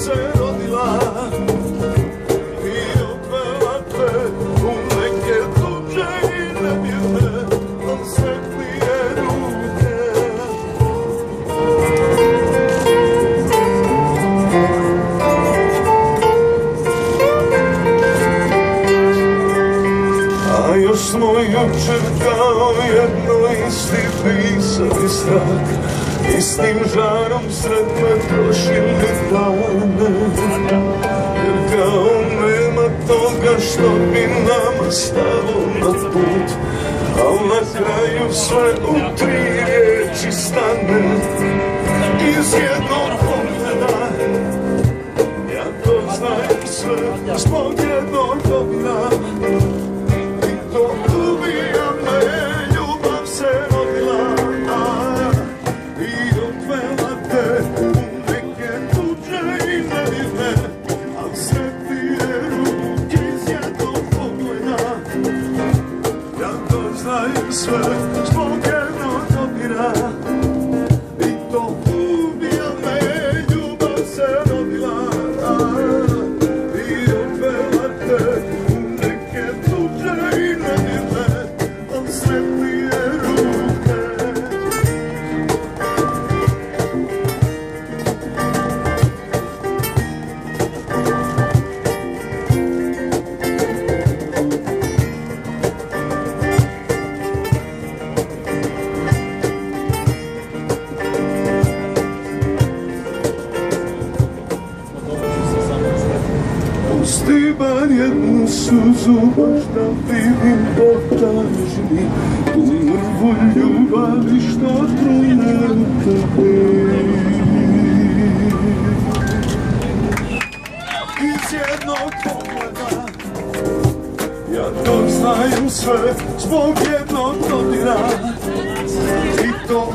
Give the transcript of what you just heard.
se rodila i odvela te u neke tuđe i nemirne, al svetlije ruke. A još smo jučer kao jedno isti pisali zrak, istim žarom sred me prošili dane. Jer kao nema toga što bi nama stalo na put, al na kraju sve u 3 riječi stane. Iz jednog pogleda ja doznajem sve zbog jednog dodira. I to ubija me, ljubav se rodila i odvela te u neke tuđe i nevidne, al svetlije ruke iz jednog pogleda. Ja doznajem sve zbog jednog dodira. I to ubija me, ljubav se rodila i odvela te u neke tuđe i nevidne, al svetlije ruke. Pusti bar jednu suzu, baš da vidim po tažni tu mrvu ljubavi što trune u tebi. Iz jednog pogleda ja doznajem sve zbog jednog dodira. I to